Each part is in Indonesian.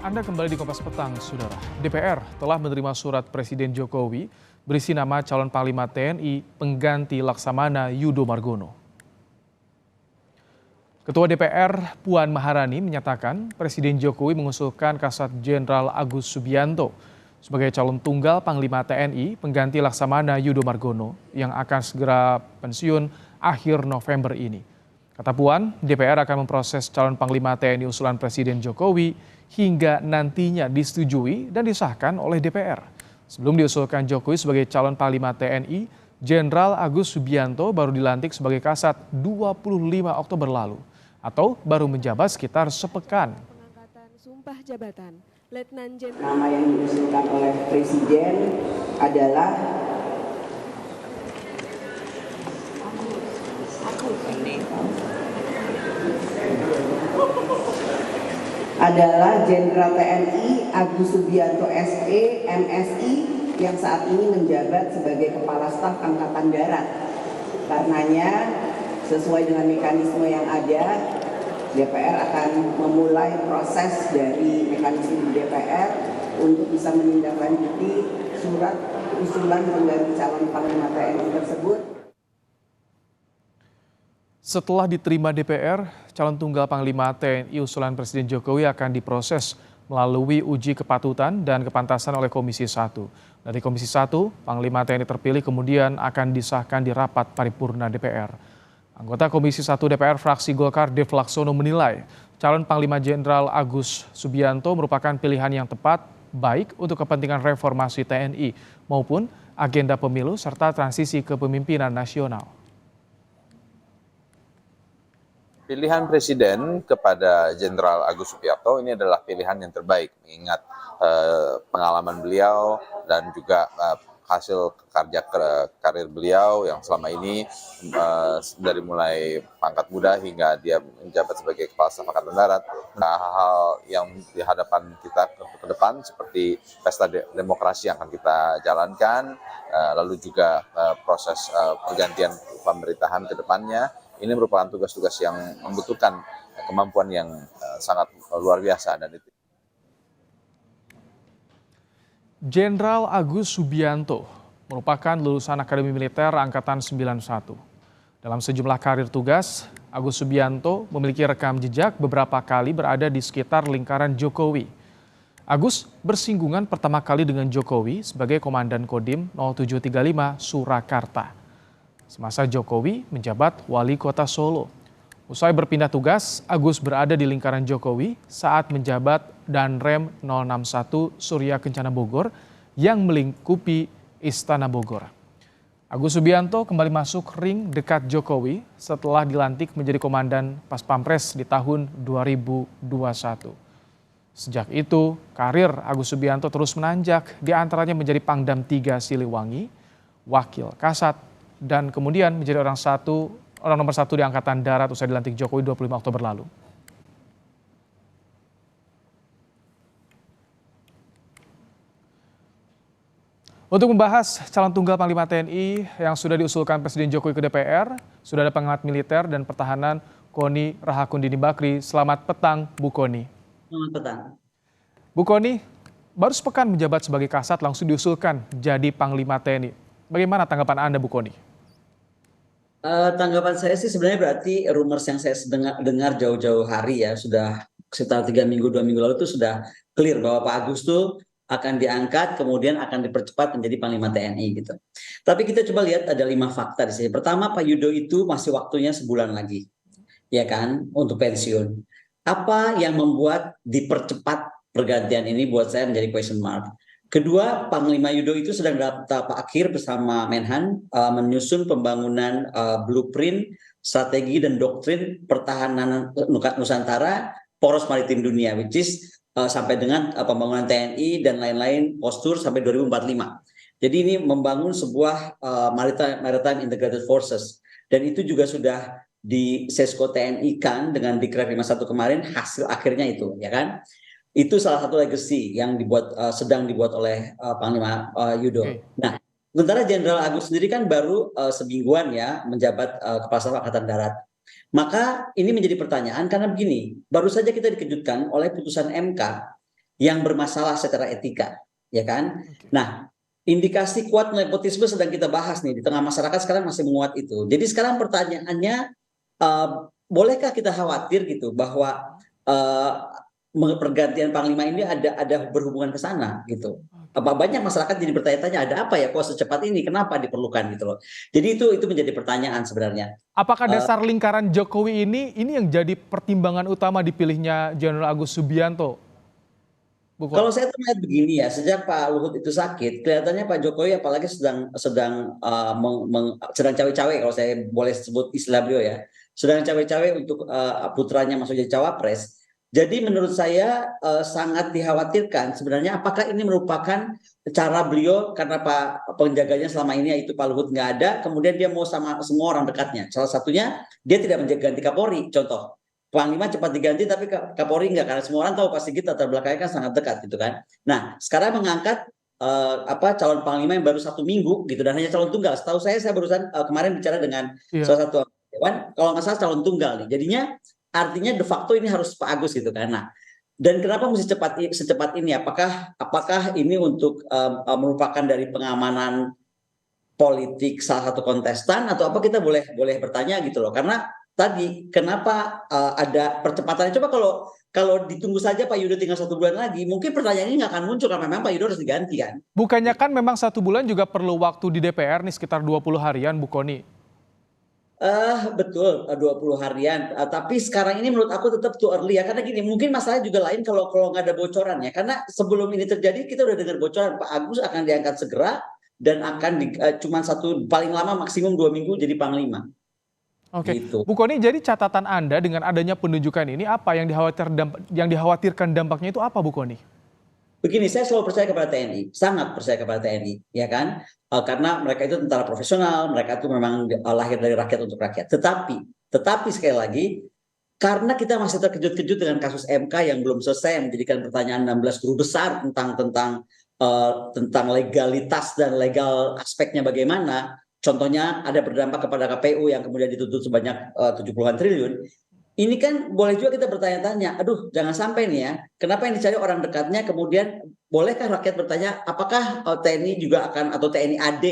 Anda kembali di Kompas Petang, Saudara. DPR telah menerima surat Presiden Jokowi berisi nama calon Panglima TNI pengganti Laksamana Yudo Margono. Ketua DPR Puan Maharani menyatakan Presiden Jokowi mengusulkan Kasat Jenderal Agus Subianto sebagai calon tunggal Panglima TNI pengganti Laksamana Yudo Margono yang akan segera pensiun akhir November ini. Kata Puan, DPR akan memproses calon Panglima TNI usulan Presiden Jokowi hingga nantinya disetujui dan disahkan oleh DPR. Sebelum diusulkan Jokowi sebagai calon Panglima TNI, Jenderal Agus Subianto baru dilantik sebagai Kasat 25 Oktober lalu atau baru menjabat sekitar sepekan. Pengangkatan sumpah jabatan Letnan Jenderal. Nama yang diusulkan oleh Presiden adalah Jenderal TNI Agus Subianto SE MSI yang saat ini menjabat sebagai Kepala Staf Angkatan Darat. Karenanya sesuai dengan mekanisme yang ada, DPR akan memulai proses dari mekanisme DPR untuk bisa menindaklanjuti surat usulan pengganti calon Panglima TNI tersebut. Setelah diterima DPR, calon tunggal Panglima TNI usulan Presiden Jokowi akan diproses melalui uji kepatutan dan kepantasan oleh Komisi 1. Dari Komisi 1, Panglima TNI terpilih kemudian akan disahkan di rapat paripurna DPR. Anggota Komisi 1 DPR fraksi Golkar Dev Laksono menilai calon Panglima Jenderal Agus Subianto merupakan pilihan yang tepat baik untuk kepentingan reformasi TNI maupun agenda pemilu serta transisi kepemimpinan nasional. Pilihan Presiden kepada Jenderal Agus Subianto ini adalah pilihan yang terbaik mengingat pengalaman beliau dan juga hasil kerja karir beliau yang selama ini dari mulai pangkat muda hingga dia menjabat sebagai Kepala Staf Angkatan Darat. Nah, hal-hal yang di hadapan kita ke depan seperti pesta demokrasi yang akan kita jalankan, lalu juga proses pergantian pemerintahan ke depannya. Ini merupakan tugas-tugas yang membutuhkan kemampuan yang sangat luar biasa dan itu. Jenderal Agus Subianto merupakan lulusan Akademi Militer Angkatan 91. Dalam sejumlah karir tugas, Agus Subianto memiliki rekam jejak beberapa kali berada di sekitar lingkaran Jokowi. Agus bersinggungan pertama kali dengan Jokowi sebagai Komandan Kodim 0735 Surakarta. Semasa Jokowi menjabat Wali Kota Solo. Usai berpindah tugas, Agus berada di lingkaran Jokowi saat menjabat Danrem 061 Surya Kencana Bogor yang melingkupi Istana Bogor. Agus Subianto kembali masuk ring dekat Jokowi setelah dilantik menjadi Komandan Pas Pampres di tahun 2021. Sejak itu, karir Agus Subianto terus menanjak, di antaranya menjadi Pangdam 3 Siliwangi, Wakil Kasat, dan kemudian menjadi orang nomor satu di Angkatan Darat usai dilantik Jokowi 25 Oktober lalu. Untuk membahas calon tunggal Panglima TNI yang sudah diusulkan Presiden Jokowi ke DPR, sudah ada pengamat militer dan pertahanan Koni Rahakundini Bakri. Selamat petang, Bu Koni. Selamat petang. Bu Koni, baru sepekan menjabat sebagai Kasat langsung diusulkan jadi Panglima TNI. Bagaimana tanggapan Anda, Bu Koni? Tanggapan saya sih sebenarnya berarti rumors yang saya dengar jauh-jauh hari ya, sudah sekitar 2 minggu lalu itu sudah clear bahwa Pak Agus tuh akan diangkat kemudian akan dipercepat menjadi Panglima TNI gitu. Tapi kita coba lihat ada 5 fakta di sini. Pertama, Pak Yudo itu masih waktunya sebulan lagi, ya kan, untuk pensiun. Apa yang membuat dipercepat pergantian ini buat saya menjadi question mark. Kedua, Panglima Yudo itu sedang dalam tahap akhir bersama Menhan menyusun pembangunan blueprint, strategi dan doktrin pertahanan Nusantara, poros maritim dunia, which is sampai dengan pembangunan TNI dan lain-lain postur sampai 2045. Jadi ini membangun sebuah maritime integrated forces dan itu juga sudah di Sesko TNI kan dengan Dikret 51 kemarin hasil akhirnya itu, ya kan? Itu salah satu legacy yang sedang dibuat oleh Panglima Yudo. Okay. Nah, sementara Jenderal Agus sendiri kan baru semingguan ya menjabat Kepala Staf Angkatan Darat. Maka ini menjadi pertanyaan karena begini, baru saja kita dikejutkan oleh putusan MK yang bermasalah secara etika, ya kan? Nah, indikasi kuat nepotisme sedang kita bahas nih di tengah masyarakat sekarang masih menguat itu. Jadi sekarang pertanyaannya, bolehkah kita khawatir gitu bahwa pergantian panglima ini ada berhubungan ke sana gitu? Apa banyak masyarakat jadi bertanya-tanya ada apa ya kok secepat ini, kenapa diperlukan gitu loh. Jadi itu menjadi pertanyaan sebenarnya. Apakah dasar lingkaran Jokowi ini yang jadi pertimbangan utama dipilihnya Jenderal Agus Subianto, Bu Kalau Kony? saya tuh melihat begini ya, sejak Pak Luhut itu sakit, kelihatannya Pak Jokowi apalagi sedang cawe-cawe kalau saya boleh sebut istilah beliau ya, sedang cawe-cawe untuk putranya masuk jadi cawapres. Jadi menurut saya sangat dikhawatirkan sebenarnya apakah ini merupakan cara beliau karena Pak penjaganya selama ini yaitu Pak Luhut nggak ada, kemudian dia mau sama semua orang dekatnya. Salah satunya dia tidak menjaga ganti Kapolri, contoh. Panglima cepat diganti tapi Kapolri enggak karena semua orang tahu pasti kita terbelakangnya kan sangat dekat gitu kan. Nah sekarang mengangkat calon panglima yang baru 1 minggu gitu dan hanya calon tunggal. Setahu saya barusan kemarin bicara dengan Iya. salah satu dewan kalau nggak salah calon tunggal nih. Jadinya artinya de facto ini harus Pak Agus gitu kan. Nah dan kenapa mesti secepat ini? Apakah ini untuk merupakan dari pengamanan politik salah satu kontestan atau apa kita boleh bertanya gitu loh karena tadi kenapa ada percepatan coba kalau ditunggu saja Pak Yudo tinggal 1 bulan lagi mungkin pertanyaan ini nggak akan muncul karena memang Pak Yudo harus diganti kan. Bukannya kan memang 1 bulan juga perlu waktu di DPR nih sekitar 20 harian, Bu Kony? Betul 20 harian tapi sekarang ini menurut aku tetap too early ya karena gini mungkin masalah juga lain kalau nggak ada bocoran ya karena sebelum ini terjadi kita udah dengar bocoran Pak Agus akan diangkat segera dan akan cuma paling lama maksimum 2 minggu jadi panglima. Oke, Gitu. Bu Kony, jadi catatan Anda dengan adanya penunjukan ini apa yang dikhawatirkan dampaknya itu apa, Bu Kony? Begini, saya selalu percaya kepada TNI, sangat percaya kepada TNI, ya kan? Karena mereka itu tentara profesional, mereka itu memang lahir dari rakyat untuk rakyat. Tetapi sekali lagi, karena kita masih terkejut-kejut dengan kasus MK yang belum selesai, menjadikan pertanyaan 16 guru besar tentang legalitas dan legal aspeknya bagaimana. Contohnya ada berdampak kepada KPU yang kemudian dituntut sebanyak 70-an triliun. Ini kan boleh juga kita bertanya-tanya, aduh jangan sampai nih ya, kenapa yang dicari orang dekatnya kemudian bolehkah rakyat bertanya apakah TNI juga akan atau TNI AD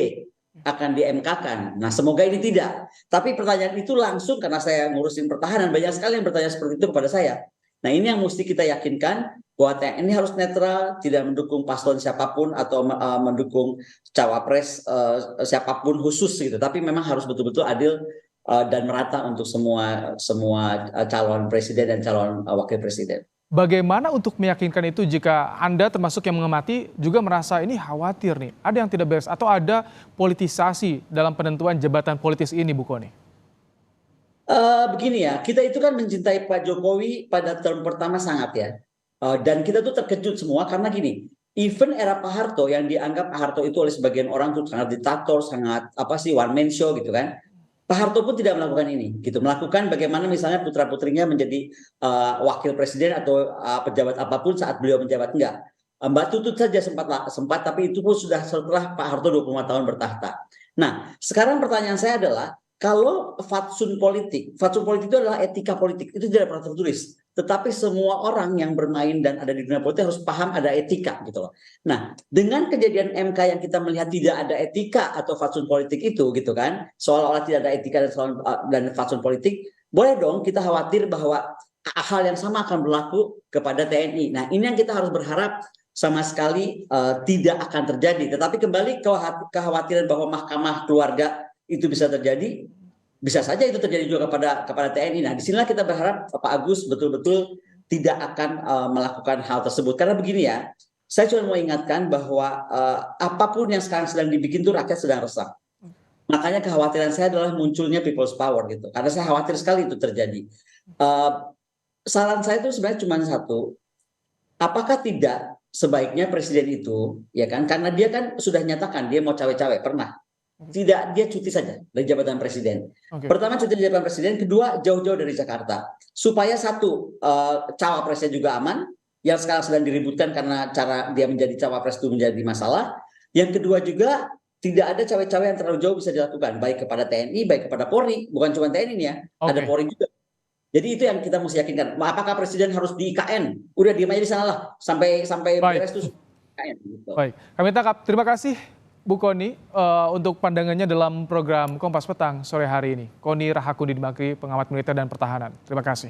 akan di-MK-kan. Nah semoga ini tidak. Tapi pertanyaan itu langsung karena saya ngurusin pertahanan, banyak sekali yang bertanya seperti itu kepada saya. Nah ini yang mesti kita yakinkan bahwa TNI harus netral, tidak mendukung paslon siapapun atau mendukung cawapres siapapun khusus gitu. Tapi memang harus betul-betul adil dan merata untuk semua calon presiden dan calon wakil presiden. Bagaimana untuk meyakinkan itu jika Anda termasuk yang mengamati juga merasa ini khawatir nih, ada yang tidak beres atau ada politisasi dalam penentuan jabatan politis ini, Bu Kony? Begini ya, kita itu kan mencintai Pak Jokowi pada tahun pertama sangat ya. Dan kita tuh terkejut semua karena gini, even era Pak Harto yang dianggap Pak Harto itu oleh sebagian orang tuh sangat diktator, sangat one man show gitu kan. Pak Harto pun tidak melakukan ini, gitu. Melakukan bagaimana misalnya putra-putrinya menjadi wakil presiden atau pejabat apapun saat beliau menjabat enggak. Mbak Tutut saja sempat, tapi itu pun sudah setelah Pak Harto 25 tahun bertahta. Nah, sekarang pertanyaan saya adalah kalau fatsun politik itu adalah etika politik, itu tidak pernah tertulis. Tetapi semua orang yang bermain dan ada di dunia politik harus paham ada etika gitu loh. Nah, dengan kejadian MK yang kita melihat tidak ada etika atau fatsun politik itu gitu kan, seolah-olah tidak ada etika dan fatsun politik, boleh dong kita khawatir bahwa hal yang sama akan berlaku kepada TNI. Nah, ini yang kita harus berharap sama sekali tidak akan terjadi. Tetapi kembali kekhawatiran bahwa mahkamah keluarga itu bisa terjadi, bisa saja itu terjadi juga kepada TNI. Nah, disinilah kita berharap Pak Agus betul-betul tidak akan melakukan hal tersebut. Karena begini ya, saya cuma mau ingatkan bahwa apapun yang sekarang sedang dibikin itu rakyat sedang resah. Makanya kekhawatiran saya adalah munculnya people's power gitu. Karena saya khawatir sekali itu terjadi. Saran saya itu sebenarnya cuma satu. Apakah tidak sebaiknya presiden itu, ya kan? Karena dia kan sudah nyatakan dia mau cawe-cawe, pernah. Tidak, dia cuti saja dari jabatan presiden. Okay. Pertama cuti dari jabatan presiden, kedua jauh-jauh dari Jakarta. Supaya satu, cawapresnya juga aman, yang sekarang sedang diributkan karena cara dia menjadi cawapres itu menjadi masalah. Yang kedua juga, tidak ada cawe-cawe yang terlalu jauh bisa dilakukan, baik kepada TNI, baik kepada Polri, bukan cuma TNI ya, ada Polri juga. Jadi itu yang kita mesti yakinkan. Apakah presiden harus di IKN? Udah diam aja di sana lah sampai Baik. beres tuh IKN. Gitu. Baik, kami tangkap. Terima kasih Bu Koni untuk pandangannya dalam program Kompas Petang sore hari ini. Koni Rahakundin Bakri, pengamat militer dan pertahanan. Terima kasih.